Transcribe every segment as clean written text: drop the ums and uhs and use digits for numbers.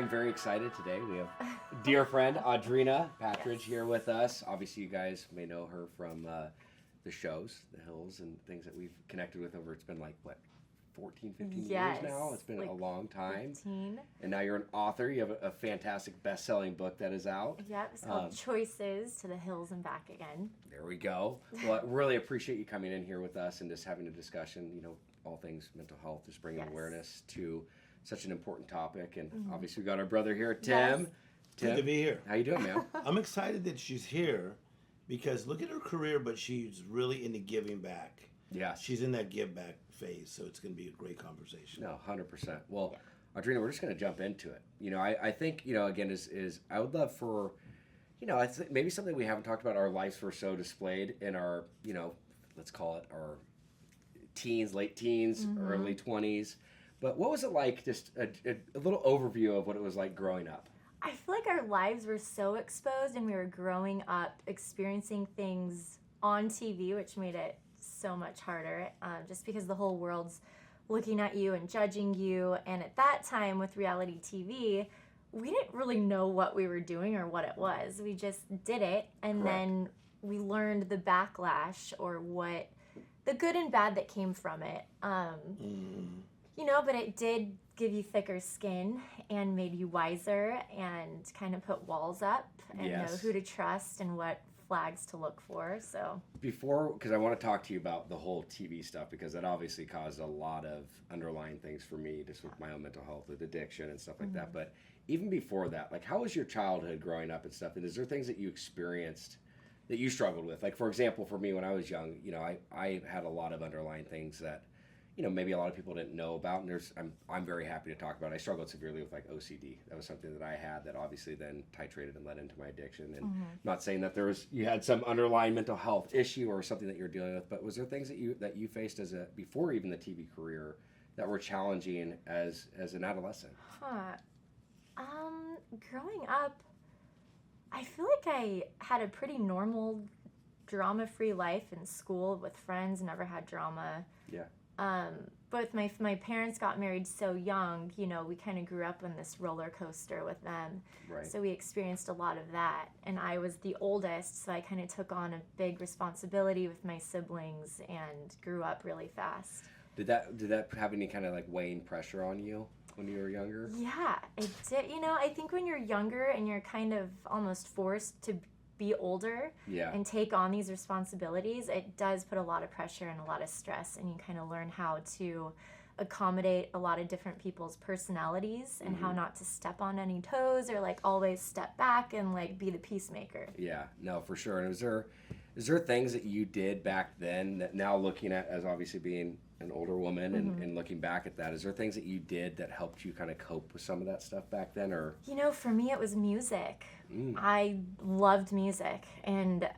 am very excited today. We have dear friend Audrina Patridge here with us. Obviously, you guys may know her from the shows, The Hills, and things that we've connected with over. It's been like, what, 14, 15 years now? It's been like a long time. 15. And now you're an author. You have a fantastic best-selling book that is out. Yep, it's called Choices to the Hills and Back Again. There we go. Well, I really appreciate you coming in here with us and just having a discussion, all things mental health, just bringing awareness to such an important topic. And obviously we got our brother here, Tim. Yes. Tim, Good to be here. how you doing, man? I'm excited that she's here because look at her career, but she's really into giving back. Yes. She's in that give back phase, so it's going to be a great conversation. No, 100%. Well, Audrina, we're just going to jump into it. I think, again, is I would love for, I think maybe something we haven't talked about, our lives were so displayed in our, let's call it our teens, late teens, early 20s. But what was it like, just a little overview of what it was like growing up? I feel like our lives were so exposed and we were growing up experiencing things on TV, which made it so much harder, just because the whole world's looking at you and judging you. And at that time with reality TV, we didn't really know what we were doing or what it was. We just did it, and then we learned the backlash or what the good and bad that came from it. But it did give you thicker skin and made you wiser and kind of put walls up and know who to trust and what flags to look for. So because I want to talk to you about the whole TV stuff, because that obviously caused a lot of underlying things for me, just with my own mental health, with addiction and stuff like that. But even before that, like, how was your childhood growing up and stuff? And is there things that you experienced that you struggled with? Like, for example, for me when I was young, I had a lot of underlying things that maybe a lot of people didn't know about, and I'm very happy to talk about it. I struggled severely with like OCD. That was something that I had that obviously then titrated and led into my addiction. And I'm not saying that you had some underlying mental health issue or something that you're dealing with, but was there things that you faced before even the TV career that were challenging as an adolescent? Growing up, I feel like I had a pretty normal, drama-free life in school with friends. Never had drama. Yeah. But my parents got married so young, we kind of grew up on this roller coaster with them. Right. So we experienced a lot of that. And I was the oldest, so I kind of took on a big responsibility with my siblings and grew up really fast. Did that have any kind of like weighing pressure on you when you were younger? Yeah, it did. I think when you're younger and you're kind of almost forced to be older and take on these responsibilities, it does put a lot of pressure and a lot of stress, and you kind of learn how to accommodate a lot of different people's personalities and how not to step on any toes or like always step back and like be the peacemaker. Yeah, no, for sure. And is there things that you did back then that now, looking at as obviously being an older woman and looking back at that, is there things that you did that helped you kind of cope with some of that stuff back then? Or for me it was music. I loved music, and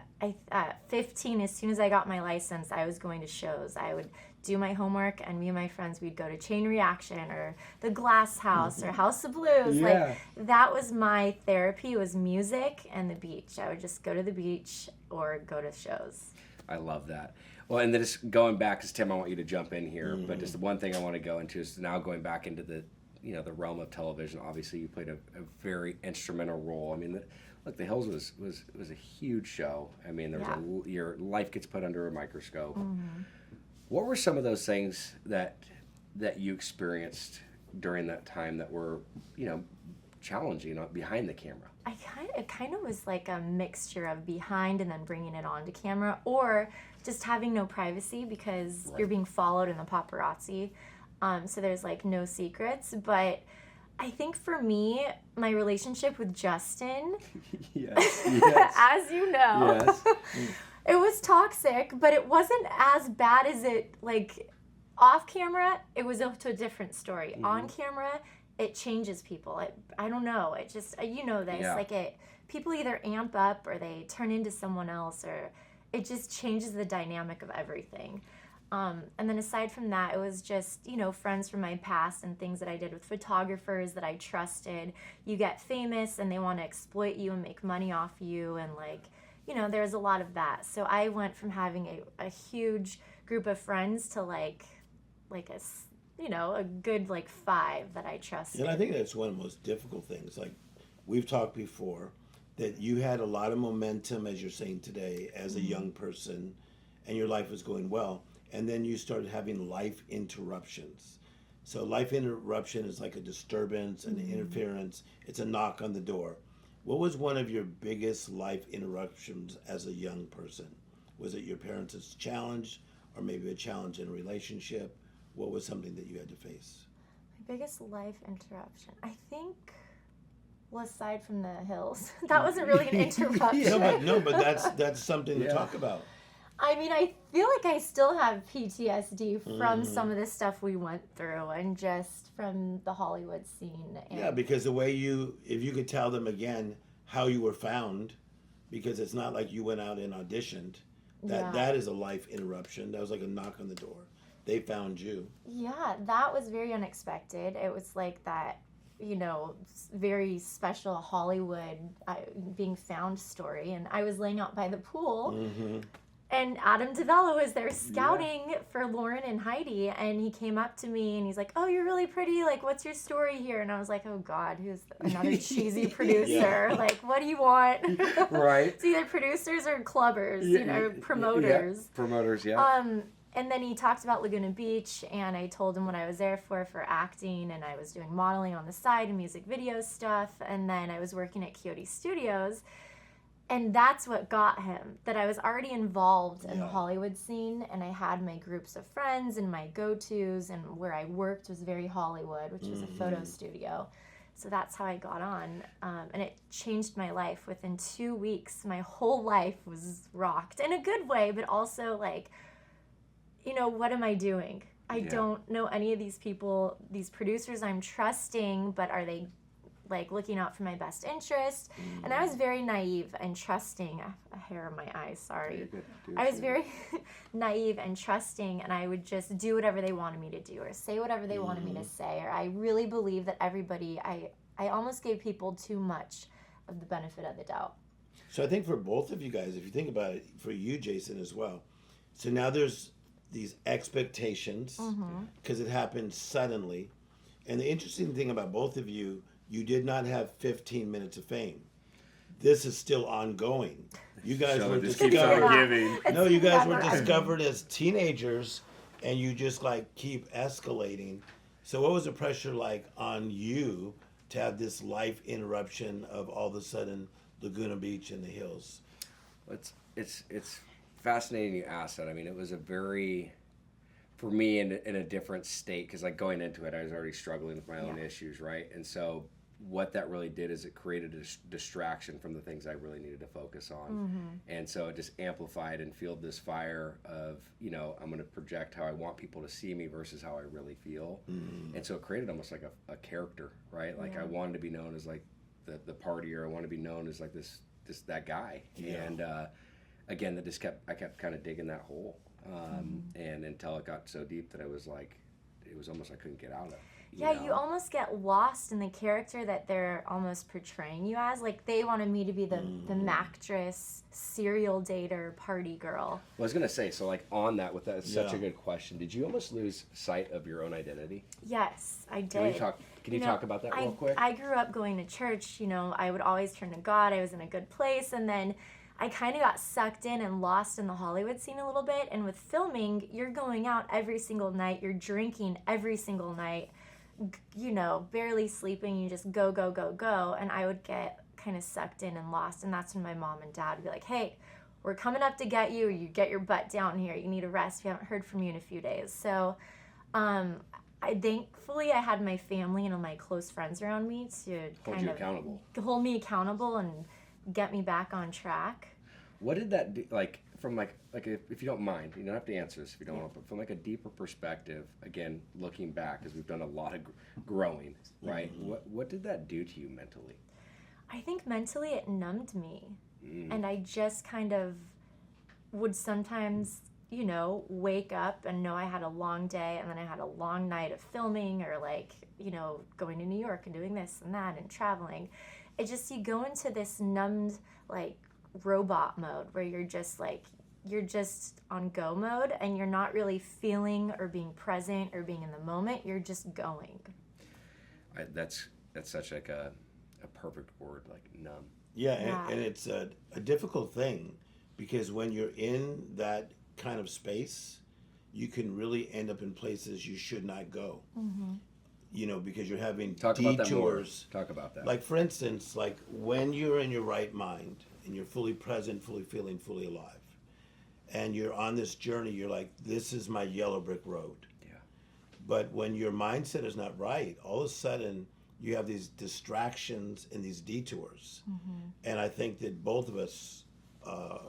at 15, as soon as I got my license, I was going to shows. I would do my homework, and me and my friends, we'd go to Chain Reaction or the Glass House or House of Blues. Like, that was my therapy, was music and the beach. I would just go to the beach or go to shows. I love that. Well, and then just going back, because Tim, I want you to jump in here, but just the one thing I want to go into is now going back into the realm of television. Obviously, you played a very instrumental role. I mean, look, The Hills was a huge show. I mean, there was your life gets put under a microscope. What were some of those things that you experienced during that time that were, challenging behind the camera? It kind of was like a mixture of behind and then bringing it onto camera, or just having no privacy because you're being followed in the paparazzi. So there's like no secrets. But I think for me, my relationship with Justin, as you know, it was toxic, but it wasn't as bad as it, like, off camera, it was to a different story. On camera, it changes people. I don't know. It just, this, like people either amp up or they turn into someone else, or it just changes the dynamic of everything. And then aside from that, it was just, friends from my past and things that I did with photographers that I trusted. You get famous and they want to exploit you and make money off you, and there's a lot of that. So I went from having a huge group of friends to like a you know, a good like 5 that I trusted. And I think that's one of the most difficult things. Like we've talked before, that you had a lot of momentum, as you're saying today, as a young person, and your life was going well. And then you started having life interruptions. So life interruption is like a disturbance, an interference. It's a knock on the door. What was one of your biggest life interruptions as a young person? Was it your parents' challenge, or maybe a challenge in a relationship? What was something that you had to face? My biggest life interruption, I think, well, aside from the hills, that wasn't really an interruption. No, but that's something to talk about. I mean, I feel like I still have PTSD from some of the stuff we went through and just from the Hollywood scene. And Yeah, because the way if you could tell them again how you were found, because it's not like you went out and auditioned. That is a life interruption. That was like a knock on the door. They found you. Yeah, that was very unexpected. It was like that, you know, very special Hollywood being found story. And I was laying out by the pool. And Adam DeVello was there scouting for Lauren and Heidi, and he came up to me and he's like, "Oh, you're really pretty. Like, what's your story here?" And I was like, "Oh God, who's another cheesy producer? Like, what do you want?" Right. It's either producers or clubbers, you know, promoters. Yeah. Promoters, yeah. And then he talked about Laguna Beach, and I told him what I was there for acting, and I was doing modeling on the side and music video stuff, and then I was working at Coyote Studios. And that's what got him, that I was already involved in the Hollywood scene, and I had my groups of friends and my go-tos, and where I worked was very Hollywood, which was a photo studio. So that's how I got on, and it changed my life. Within 2 weeks, my whole life was rocked, in a good way, but also like, you know, what am I doing? I don't know any of these people, these producers I'm trusting, but are they like looking out for my best interest? And I was very naive and trusting. A hair in my eye, sorry. I was very naive and trusting, and I would just do whatever they wanted me to do or say whatever they wanted me to say. Or I really believe that everybody, I almost gave people too much of the benefit of the doubt. So I think for both of you guys, if you think about it, for you, Jason, as well. So now there's these expectations because it happened suddenly. And the interesting thing about both of you, you did not have 15 minutes of fame. This is still ongoing. You guys were discovered. No, you guys were discovered as teenagers, and you just like keep escalating. So what was the pressure like on you to have this life interruption of all of a sudden Laguna Beach and the hills? It's fascinating you asked that. I mean, it was a very, for me, in a different state, because like going into it, I was already struggling with my own issues, right? And so what that really did is it created a distraction from the things I really needed to focus on. And so it just amplified and fueled this fire of, you know, I'm going to project how I want people to see me versus how I really feel. And so it created almost like a character, right? Like I wanted to be known as like the partier. I wanted to be known as like that guy. And again, I kept kind of digging that hole. And until it got so deep that it was almost I couldn't get out of. You almost get lost in the character that they're almost portraying you as. Like, they wanted me to be the mactress, serial dater, party girl. Well, I was going to say, so like on that, with that, it's such a good question. Did you almost lose sight of your own identity? Yes, I did. Can you talk about that real quick? I grew up going to church. You know, I would always turn to God. I was in a good place. And then I kind of got sucked in and lost in the Hollywood scene a little bit. And with filming, you're going out every single night. You're drinking every single night. You know, barely sleeping. You just go, go, go, go. And I would get kind of sucked in and lost. And that's when my mom and dad would be like, "Hey, we're coming up to get you. You get your butt down here. You need a rest. We haven't heard from you in a few days." So thankfully I had my family and my close friends around me to hold me accountable and get me back on track. What did that do, like from like if you don't mind, you don't have to answer this if you don't want, but from like a deeper perspective, again, looking back, because we've done a lot of growing, right? What did that do to you mentally? I think mentally it numbed me. And I just kind of would sometimes, you know, wake up and know I had a long day, and then I had a long night of filming, or like, you know, going to New York and doing this and that and traveling. It just, you go into this numbed like robot mode where you're just like, you're just on go mode and you're not really feeling or being present or being in the moment. You're just going. That's such like a perfect word, like numb. Yeah, Yeah. and it's a difficult thing because when you're in that kind of space, you can really end up in places you should not go. You know, because you're having Talk about that more. detours. Talk about that. Like, for instance, like when you're in your right mind and you're fully present, fully feeling, fully alive, and you're on this journey, you're like, this is my yellow brick road. Yeah. But when your mindset is not right, all of a sudden you have these distractions and these detours. And I think that both of us,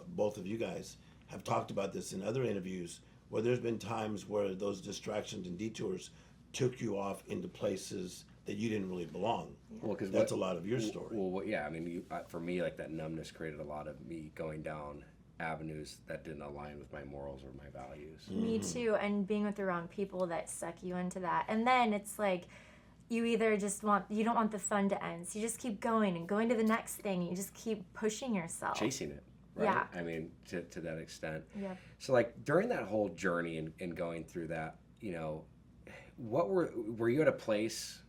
both of you guys, have talked about this in other interviews where there's been times where those distractions and detours took you off into places that you didn't really belong. Well, because That's a lot of your story. Well, yeah. I mean, for me, like that numbness created a lot of me going down avenues that didn't align with my morals or my values. Me too. And being with the wrong people that suck you into that. And then it's like you either you don't want the fun to end. So you just keep going and going to the next thing. You just keep pushing yourself. Chasing it, right? Yeah. I mean, to that extent. Yep. So, like, during that whole journey and going through that, you know, what were you at a place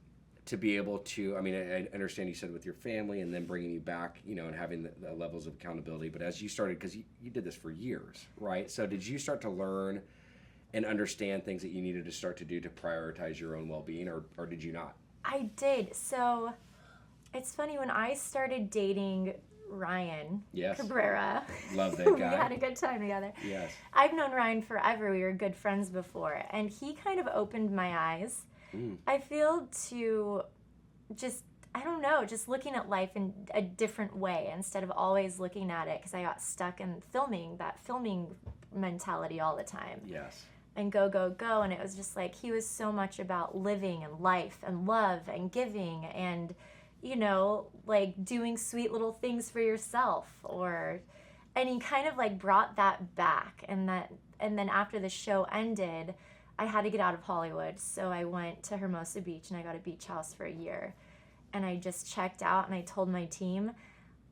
to be able to, I mean, I understand you said with your family and then bringing you back, you know, and having the levels of accountability, but as you started, because you did this for years, right? So did you start to learn and understand things that you needed to start to do to prioritize your own well-being, or did you not? I did. So it's funny, when I started dating Ryan Yes. Cabrera, Love that we guy. had a good time together. Yes. I've known Ryan forever. We were good friends before, and he kind of opened my eyes. I feel to just, I don't know, just looking at life in a different way instead of always looking at it, because I got stuck in that filming mentality all the time. Yes. And go, go, go. And it was just like, he was so much about living and life and love and giving and, you know, like doing sweet little things for yourself, and he kind of like brought that back. And then after the show ended, I had to get out of Hollywood. So I went to Hermosa Beach and I got a beach house for a year. And I just checked out and I told my team,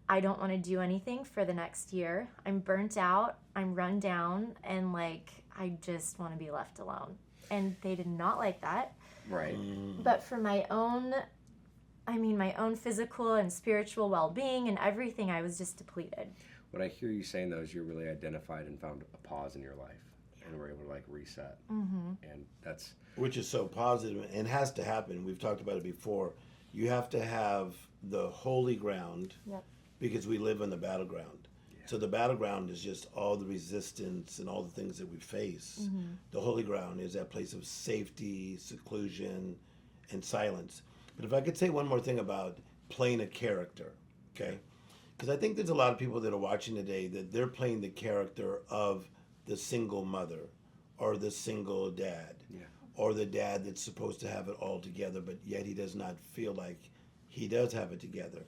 I don't want to do anything for the next year. I'm burnt out, I'm run down, and like, I just want to be left alone. And they did not like that. Right. But for my own physical and spiritual well-being and everything, I was just depleted. What I hear you saying, though, is you really identified and found a pause in your life and were able to, like, reset. And that's... Which is so positive and has to happen. We've talked about it before. You have to have the holy ground. Yep. Because we live in the battleground. Yeah. So the battleground is just all the resistance and all the things that we face. The holy ground is that place of safety, seclusion, and silence. But if I could say one more thing about playing a character, okay? Because I think there's a lot of people that are watching today that they're playing the character of the single mother or the single dad. Yeah. Or the dad that's supposed to have it all together, but yet he does not feel like he does have it together.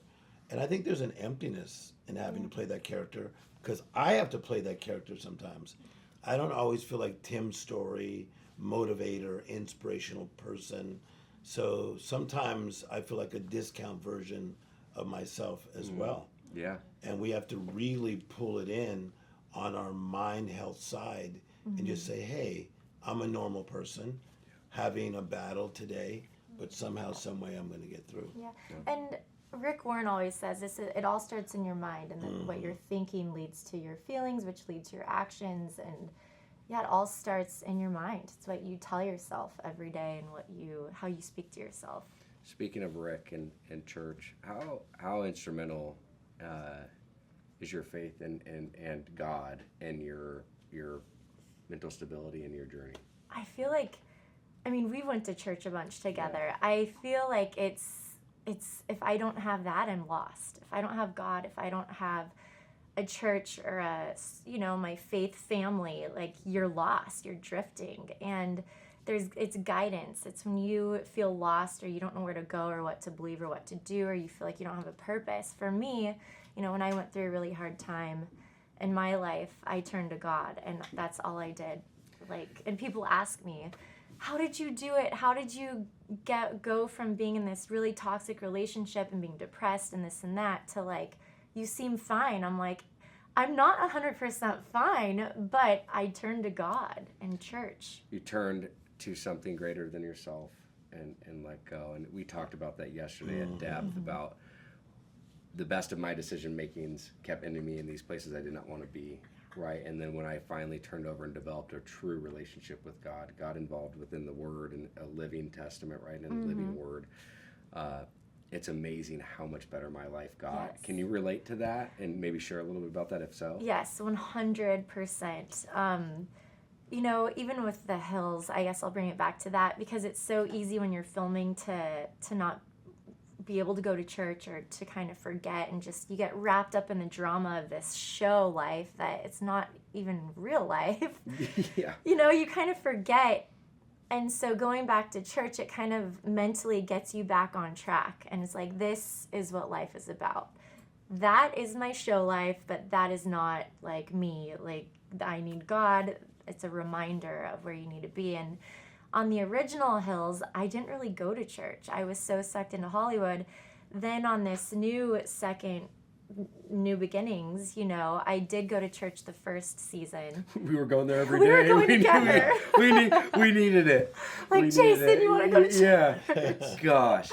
And I think there's an emptiness in having to play that character, because I have to play that character sometimes. I don't always feel like Tim Storey, motivator, inspirational person. So sometimes I feel like a discount version of myself as well. Yeah. And we have to really pull it in on our mind health side and just say, hey, I'm a normal person having a battle today, but somehow, some way I'm going to get through. Yeah. And Rick Warren always says this, it all starts in your mind, and then what you're thinking leads to your feelings, which leads to your actions. And yeah, it all starts in your mind. It's what you tell yourself every day and how you speak to yourself. Speaking of Rick and church, how instrumental is your faith and God and your mental stability in your journey? I feel like, we went to church a bunch together. Yeah. I feel like it's if I don't have that, I'm lost. If I don't have God, if I don't have a church or my faith family, like, you're lost, you're drifting. And it's guidance. It's when you feel lost or you don't know where to go or what to believe or what to do, or you feel like you don't have a purpose. For me, when I went through a really hard time in my life, I turned to God, and that's all I did. And people ask me, how did you do it? How did you go from being in this really toxic relationship and being depressed and this and that to, like, you seem fine? I'm like, I'm not 100% fine, but I turned to God and church. You turned to something greater than yourself and let go. And we talked about that yesterday in depth about the best of my decision makings kept ending me in these places I did not want to be, right? And then when I finally turned over and developed a true relationship with God, God involved within the Word and a living testament, right? And a living Word, it's amazing how much better my life got. Yes. Can you relate to that and maybe share a little bit about that if so? Yes, 100%. You know, even with the hills, I guess I'll bring it back to that because it's so easy when you're filming to not be able to go to church or to kind of forget and just you get wrapped up in the drama of this show life that it's not even real life. Yeah. You know, you kind of forget. And so going back to church, it kind of mentally gets you back on track. And it's like, this is what life is about. That is my show life, but that is not like me. Like, I need God. It's a reminder of where you need to be. And on the original Hills, I didn't really go to church. I was so sucked into Hollywood. Then on this New Beginnings, you know, I did go to church the first season. We were going there every We day. were going together. We needed it. Like, We needed Jason, it. you want to go to church? Yeah. Gosh.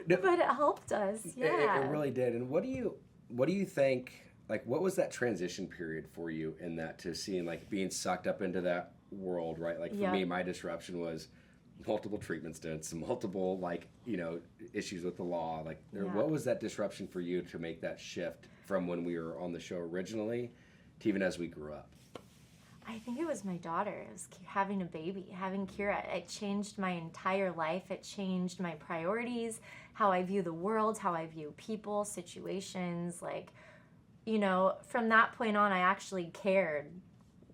But it helped us, yeah. It really did. And what do you think, like, what was that transition period for you in that to seeing, like, being sucked up into that world, right? Like, for me, my disruption was multiple treatment stints, multiple, like, you know, issues with the law. Like, what was that disruption for you to make that shift from when we were on the show originally to even as we grew up? I think it was my daughter. It was having a baby, having Kira. It changed my entire life. It changed my priorities, how I view the world, how I view people, situations. Like, you know, from that point on, I actually cared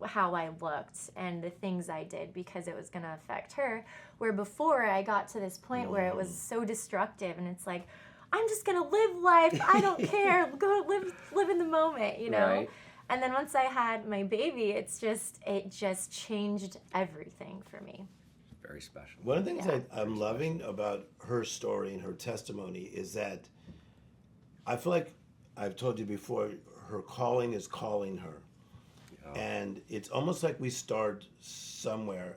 how I looked and the things I did because it was going to affect her. Where before I got to this point where it was so destructive and it's like, I'm just going to live life. I don't care. Go live in the moment, you know? Right. And then once I had my baby, it just changed everything for me. Very special. One of the things I'm loving about her story and her testimony is that I feel like I've told you before, her calling is calling her. And it's almost like we start somewhere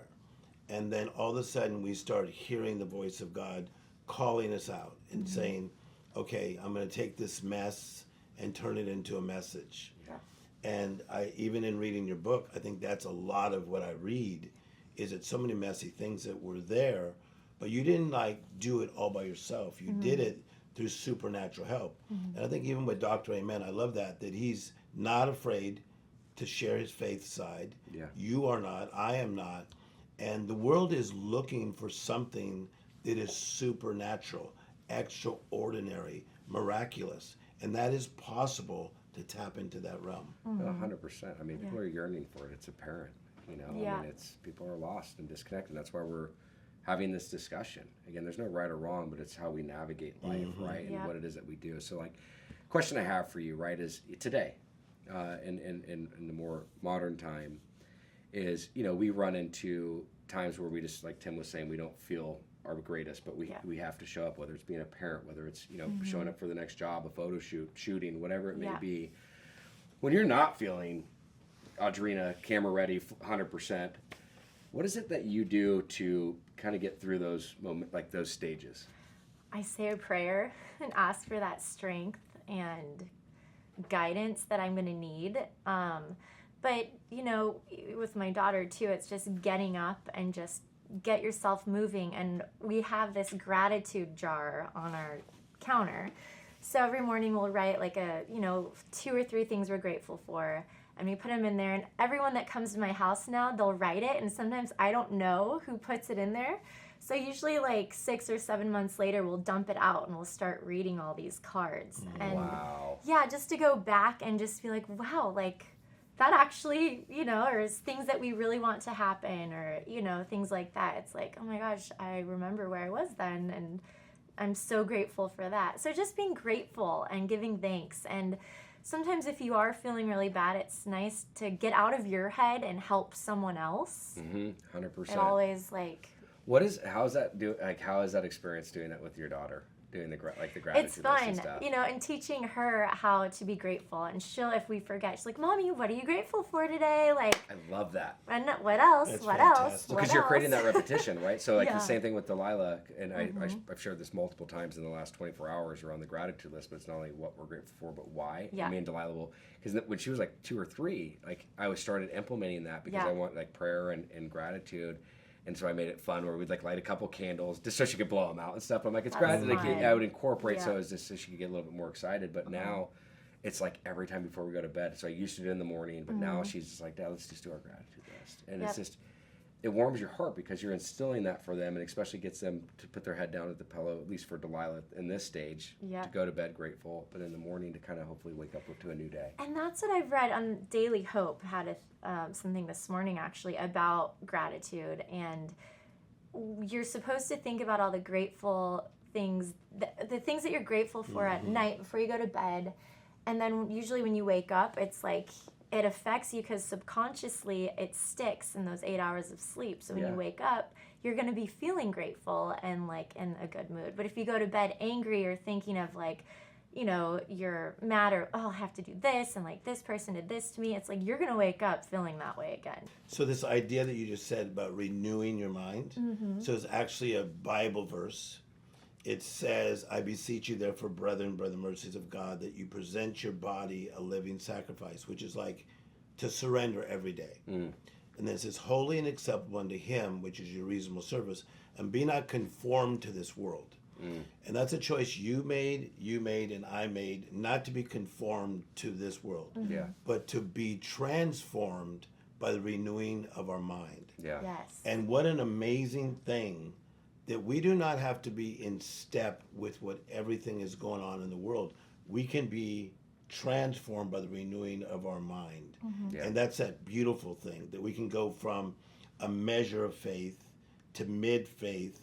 and then all of a sudden we start hearing the voice of God calling us out and saying, okay, I'm going to take this mess and turn it into a message. Yeah. And even in reading your book, I think that's a lot of what I read is that so many messy things that were there, but you didn't like do it all by yourself. You did it through supernatural help. And I think even with Dr. Amen, I love that he's not afraid to share his faith side. Yeah. You are not, I am not. And the world is looking for something that is supernatural, extraordinary, miraculous. And that is possible to tap into that realm. 100%. I mean, people are yearning for it. It's apparent, you know. Yeah. I mean, people are lost and disconnected. That's why we're having this discussion. Again, there's no right or wrong, but it's how we navigate life, right? And what it is that we do. So, like, question I have for you, right, is today, in the more modern time, is, you know, we run into times where we just, like Tim was saying, we don't feel our greatest, but we have to show up, whether it's being a parent, whether it's, you know, showing up for the next job, a photo shoot, shooting, whatever it may be. When you're not feeling Audrina camera ready 100%, what is it that you do to kind of get through those moments, like those stages? I say a prayer and ask for that strength and guidance that I'm going to need. But, you know, with my daughter too, it's just getting up and just get yourself moving. And we have this gratitude jar on our counter. So every morning we'll write like 2 or 3 things we're grateful for. And we put them in there. And everyone that comes to my house now, they'll write it. And sometimes I don't know who puts it in there. So usually like 6 or 7 months later, we'll dump it out and we'll start reading all these cards. And wow. Yeah, just to go back and just be like, wow, like that actually, you know, or is things that we really want to happen or, you know, things like that. It's like, oh my gosh, I remember where I was then and I'm so grateful for that. So just being grateful and giving thanks. And sometimes if you are feeling really bad, it's nice to get out of your head and help someone else. 100%. It always like... How is that experience doing it with your daughter? doing the gratitude It's list fun, and stuff. and teaching her how to be grateful. And she'll, if we forget, she's like, "Mommy, what are you grateful for today?" Like, I love that. and what else? That's What fantastic. else? Because What you're creating else? that repetition, right? So like Yeah. the same thing with Delilah, and I've shared this multiple times in the last 24 hours around the gratitude list, but it's not only what we're grateful for, but why. Yeah. Me and Delilah will, because when she was like 2 or 3, like I was started implementing that because Yeah. I want like prayer and gratitude. And so I made it fun where we'd like light a couple candles just so she could blow them out and stuff. I'm like, it's That's gratitude. Like, fun. I would incorporate Yeah. so it's just so she could get a little bit more excited. But now it's like every time before we go to bed. So I used to do it in the morning, but now she's just like, Dad, let's just do our gratitude list. And it's just, it warms your heart because you're instilling that for them, and especially gets them to put their head down at the pillow, at least for Delilah in this stage, to go to bed grateful, but in the morning to kind of hopefully wake up to a new day. And that's what I've read on Daily Hope. Had something this morning actually about gratitude, and you're supposed to think about all the grateful things, the things that you're grateful for at night before you go to bed, and then usually when you wake up, it's like it affects you because subconsciously it sticks in those 8 hours of sleep. So when you wake up, you're going to be feeling grateful and like in a good mood. But if you go to bed angry or thinking of like, you're mad or, oh, I have to do this and like this person did this to me, it's like you're going to wake up feeling that way again. So this idea that you just said about renewing your mind, so it's actually a Bible verse. It says, I beseech you therefore, brethren, by the mercies of God, that you present your body a living sacrifice, which is like to surrender every day. And then it says, holy and acceptable unto him, which is your reasonable service, and be not conformed to this world. And that's a choice you made, and I made, not to be conformed to this world, but to be transformed by the renewing of our mind. Yes. And what an amazing thing that we do not have to be in step with what everything is going on in the world. We can be transformed by the renewing of our mind. And that's that beautiful thing, that we can go from a measure of faith to mid-faith,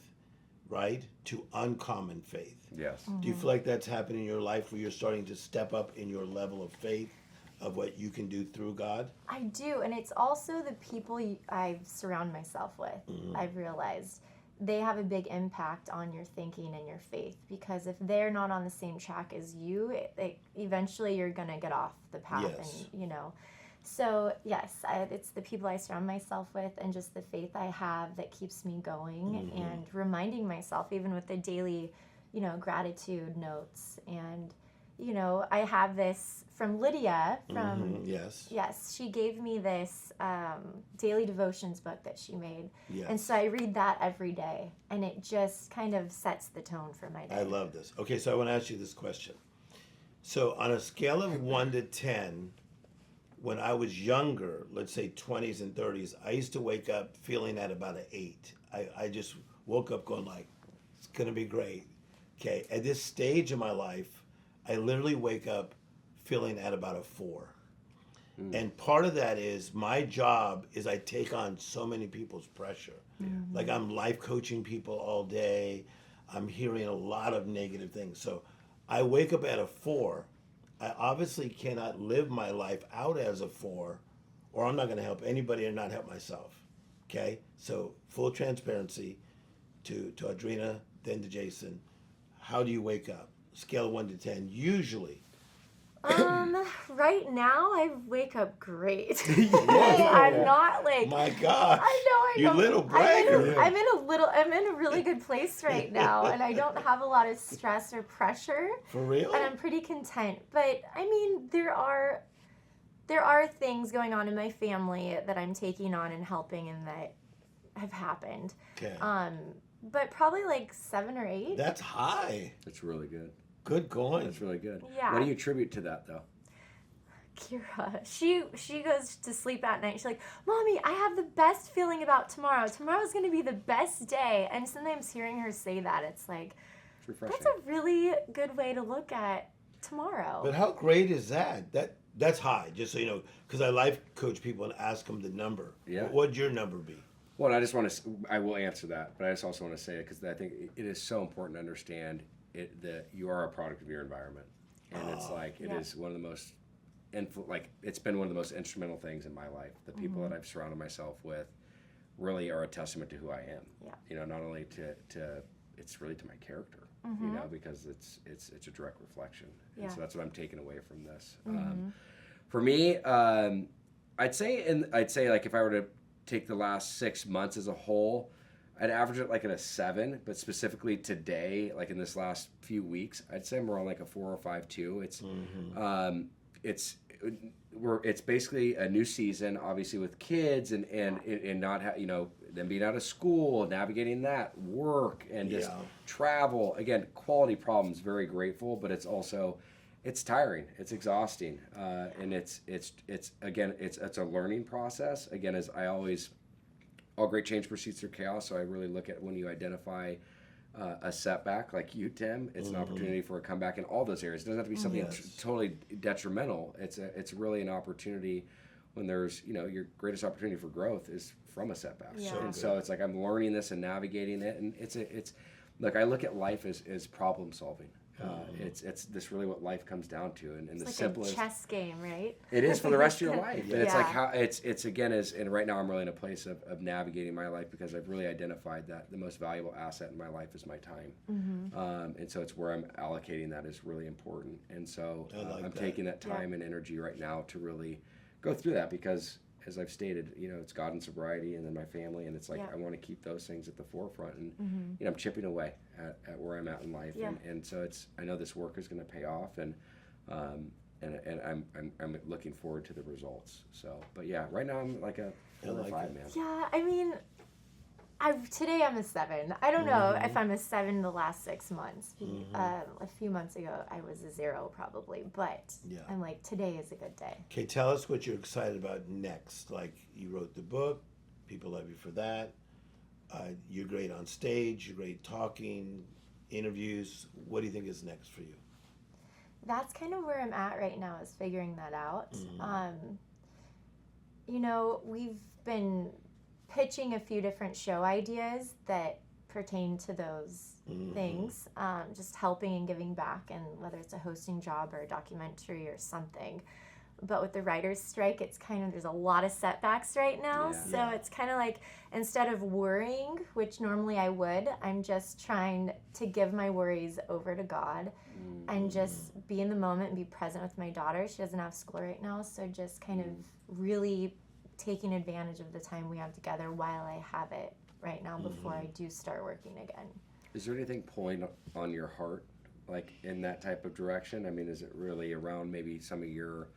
right, to uncommon faith. Yes. Do you feel like that's happening in your life where you're starting to step up in your level of faith of what you can do through God? I do, and it's also the people I surround myself with. I've realized they have a big impact on your thinking and your faith, because if they're not on the same track as you, eventually you're gonna get off the path. Yes. And so yes, it's the people I surround myself with and just the faith I have that keeps me going, and reminding myself even with the daily gratitude notes. And I have this from Lydia from yes, she gave me this daily devotions book that she made. And so I read that every day, and it just kind of sets the tone for my day. I love this. Okay, so I want to ask you this question. So on a scale of 1 to 10, when I was younger, let's say 20s and 30s, I used to wake up feeling at about an 8. I just woke up going like, it's gonna be great. Okay, at this stage of my life, I literally wake up feeling at about a 4. And part of that is my job is I take on so many people's pressure. Like I'm life coaching people all day. I'm hearing a lot of negative things. So I wake up at a 4. I obviously cannot live my life out as a 4, or I'm not going to help anybody or not help myself. Okay? So full transparency to Audrina, then to Jason. How do you wake up? Scale of 1 to 10. Usually. Right now I wake up great. I'm not like, My gosh. I know. You little bragger. I'm in a really good place right now, and I don't have a lot of stress or pressure. For real? And I'm pretty content. But I mean, there are things going on in my family that I'm taking on and helping, and that have happened. Okay. But probably like 7 or 8. That's high. That's really good. Good going. That's really good. Yeah. What do you attribute to that, though? Kira, she goes to sleep at night. She's like, Mommy, I have the best feeling about tomorrow. Tomorrow's going to be the best day. And sometimes hearing her say that, it's like, It's refreshing. that's a really good way to look at tomorrow. But how great is that? That's high, just so you know, because I life coach people and ask them the number. Yeah. What'd your number be? Well, I will answer that, but I just also want to say it because I think it is so important to understand that you are a product of your environment, and it's like it is one of the most, it's been one of the most instrumental things in my life. The people that I've surrounded myself with really are a testament to who I am. Yeah. Not only to it's really to my character, because it's a direct reflection. Yeah. And so that's what I'm taking away from this. For me, I'd say like if I were to take the last 6 months as a whole, I'd average it like at a 7, but specifically today, like in this last few weeks, I'd say I'm around like a 4 or 5 too. It's basically a new season, obviously with kids and not them being out of school, navigating that, work and just travel. Again, quality problems. Very grateful, but it's also it's tiring, it's exhausting, and it's a learning process. Again, as I always. All great change proceeds through chaos, so I really look at when you identify a setback like you, Tim, it's an opportunity for a comeback in all those areas. It doesn't have to be something totally detrimental. It's really an opportunity when there's, your greatest opportunity for growth is from a setback. Yeah. So it's like I'm learning this and navigating it, and it's look, I look at life as problem solving. It's this really what life comes down to, and it's the like simplest a chess game, right? it is for the rest of your life. And it's Yeah. like how it's again is, and right now I'm really in a place of navigating my life because I've really identified that the most valuable asset in my life is my time. And so it's where I'm allocating that is really important. And so I'm taking that time and energy right now to really go through that because as I've stated, it's God and sobriety and then my family, and it's like I want to keep those things at the forefront, and I'm chipping away at where I'm at in life, and so I know this work is going to pay off, and I'm looking forward to the results. So, but yeah, right now I'm like a 4 or 5, man. Yeah, I mean, today I'm a 7. I don't know if I'm a 7 the last 6 months. A few months ago I was a 0 probably, but I'm like, today is a good day. Okay, tell us what you're excited about next. Like, you wrote the book, people love you for that. You're great on stage, you're great talking, interviews. What do you think is next for you? That's kind of where I'm at right now, is figuring that out. We've been pitching a few different show ideas that pertain to those things, just helping and giving back, and whether it's a hosting job or a documentary or something. But with the writer's strike, it's kind of, there's a lot of setbacks right now. So it's kind of like, instead of worrying, which normally I would, I'm just trying to give my worries over to God and just be in the moment and be present with my daughter. She doesn't have school right now, so just kind of really taking advantage of the time we have together while I have it right now before I do start working again. Is there anything pulling on your heart, like in that type of direction? I mean, is it really around maybe some of your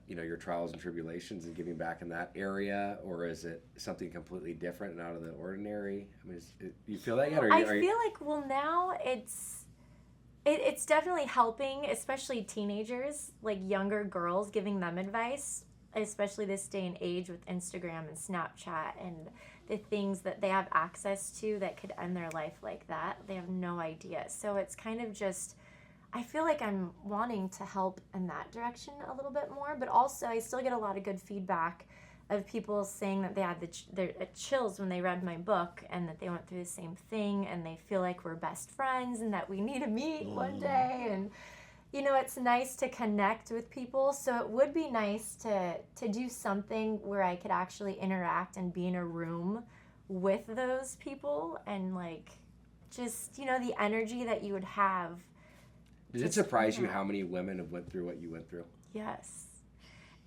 your trials and tribulations and giving back in that area, or is it something completely different and out of the ordinary? I mean, you feel that yet? I feel like, now it's definitely helping, especially teenagers, like younger girls, giving them advice, especially this day and age with Instagram and Snapchat and the things that they have access to that could end their life like that. They have no idea. So it's kind of just, I feel like I'm wanting to help in that direction a little bit more, but also I still get a lot of good feedback of people saying that they had the chills when they read my book and that they went through the same thing and they feel like we're best friends and that we need to meet one day. And it's nice to connect with people, so it would be nice to do something where I could actually interact and be in a room with those people and like just the energy that you would have. Did it surprise you how many women have went through what you went through? Yes.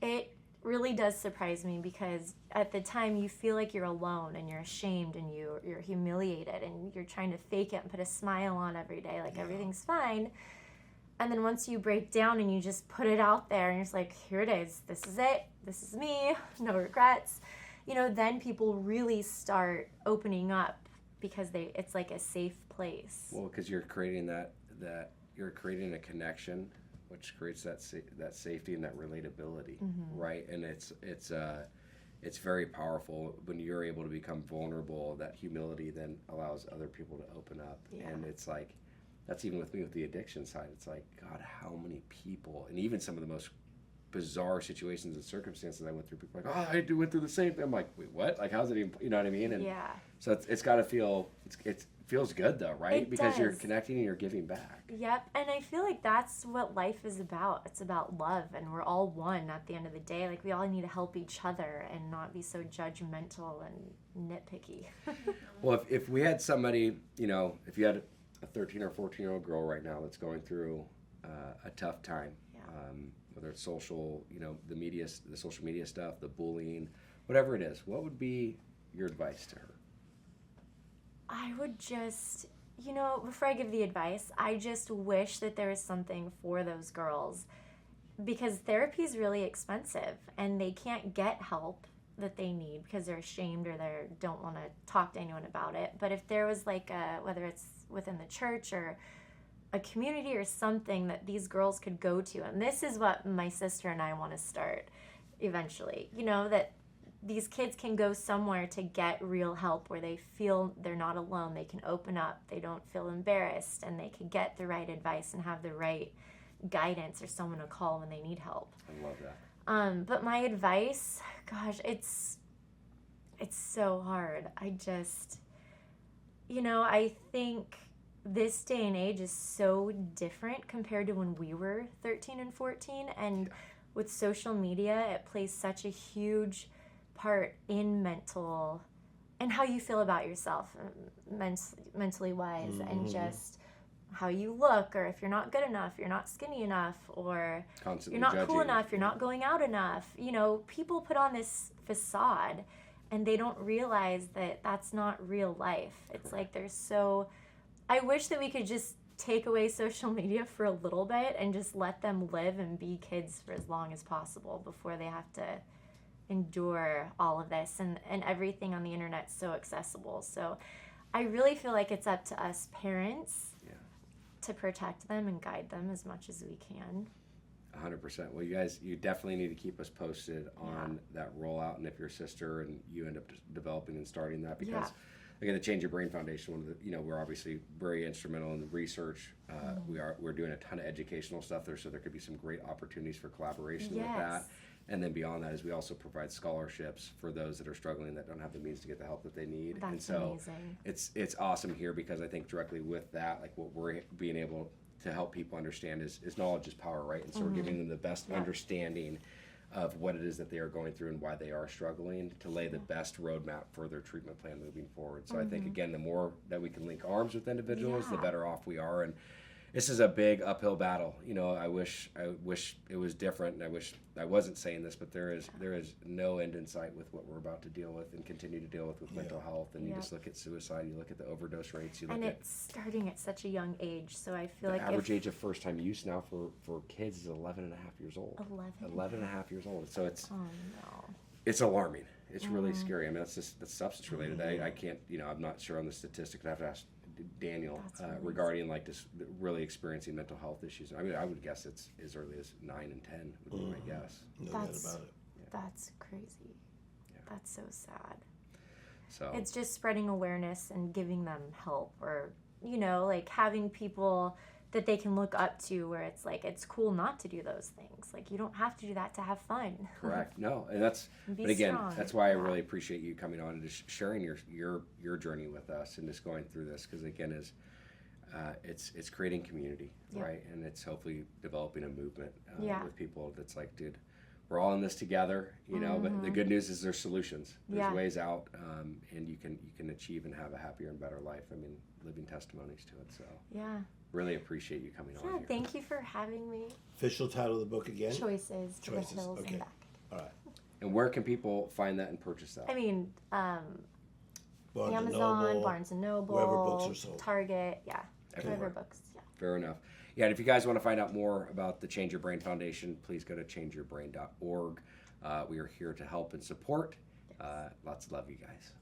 It really does surprise me because at the time you feel like you're alone and you're ashamed and you're humiliated and you're trying to fake it and put a smile on every day like everything's fine. And then once you break down and you just put it out there and you're just like, here it is, this is it, this is me, no regrets, then people really start opening up because it's like a safe place. Well, because you're creating that you're creating a connection, which creates that safety and that relatability, right? And it's very powerful when you're able to become vulnerable. That humility then allows other people to open up, and it's like, that's even with me with the addiction side. It's like, God, how many people, and even some of the most bizarre situations and circumstances I went through. People are like, oh, I went through the same thing. I'm like, wait, what? Like, how's it even, you know what I mean? And Yeah. so it's got to feel, it feels good though, right? It Because you're does. connecting and you're giving back. Yep, and I feel like that's what life is about. It's about love, and we're all one at the end of the day. Like, we all need to help each other and not be so judgmental and nitpicky. Well, if we had somebody, you know, if you had a 13 or 14-year-old girl right now that's going through a tough time, Yeah. whether it's social, you know, the social media stuff, the bullying, whatever it is, what would be your advice to her? I would just, you know, before I give the advice, I just wish that there was something for those girls, because therapy is really expensive and they can't get help that they need because they're ashamed or they don't want to talk to anyone about it. But if there was like whether it's within the church or a community or something that these girls could go to, and this is what my sister and I want to start eventually, you know, that these kids can go somewhere to get real help where they feel they're not alone, they can open up, they don't feel embarrassed, and they can get the right advice and have the right guidance or someone to call when they need help. I love that. But my advice, gosh, it's so hard. I just, you know, I think this day and age is so different compared to when we were 13 and 14, and with social media, it plays such a huge part in mental and how you feel about yourself, mentally wise, and just how you look, or if you're not good enough, you're not skinny enough, or Constantly you're not cool judging. enough, you're not going out enough. You know, people put on this facade and they don't realize that that's not real life. It's like I wish that we could just take away social media for a little bit and just let them live and be kids for as long as possible before they have to endure all of this, and everything on the internet's so accessible. So I really feel like it's up to us parents to protect them and guide them as much as we can. 100%. Well, you guys, you definitely need to keep us posted on that rollout, and if your sister and you end up developing and starting that, because again, the Change Your Brain Foundation, one of the, you know, we're obviously very instrumental in the research. We're doing a ton of educational stuff there, so there could be some great opportunities for collaboration with that. And then beyond that is we also provide scholarships for those that are struggling that don't have the means to get the help that they need. That's and so amazing. It's awesome here, because I think directly with that, like what we're being able to help people understand is knowledge is power, right? And so we're giving them the best understanding of what it is that they are going through and why they are struggling, to lay the best roadmap for their treatment plan moving forward. So I think, again, the more that we can link arms with individuals, the better off we are. And this is a big uphill battle. You know, I wish it was different, and I wish I wasn't saying this, but there is no end in sight with what we're about to deal with and continue to deal with mental health. And you just look at suicide, you look at the overdose rates, you look And at it's starting at such a young age, so I feel the like average age of first time use now for kids is 11 and a half years old. 11 and a half years old. So it's oh no. it's alarming. It's really scary. I mean, that's substance related. I can't, you know, I'm not sure on the statistics. I have to ask Daniel regarding like this really experiencing mental health issues. I mean, I would guess it's as early as 9 and 10 would be my guess. No doubt about it. That's crazy. That's so sad. So It's just spreading awareness and giving them help, or, you know, like having people that they can look up to, where it's like, it's cool not to do those things. Like, you don't have to do that to have fun. correct. No, and that's Be but again, strong. that's why I really appreciate you coming on and just sharing your journey with us and just going through this, because again, it's creating community, right? And it's hopefully developing a movement with people that's like, dude, we're all in this together, you know. But the good news is there's solutions. There's ways out, and you can achieve and have a happier and better life. I mean, living testimonies to it. So really appreciate you coming on here. Thank you for having me. Official title of the book again? Choices to the hills okay. and back. All right. And where can people find that and purchase that? I mean, Barnes and Amazon, Noble, Barnes and Noble, wherever books are sold. Target, Everywhere. wherever books, Fair enough. Yeah, and if you guys want to find out more about the Change Your Brain Foundation, please go to changeyourbrain.org. We are here to help and support. Lots of love, you guys.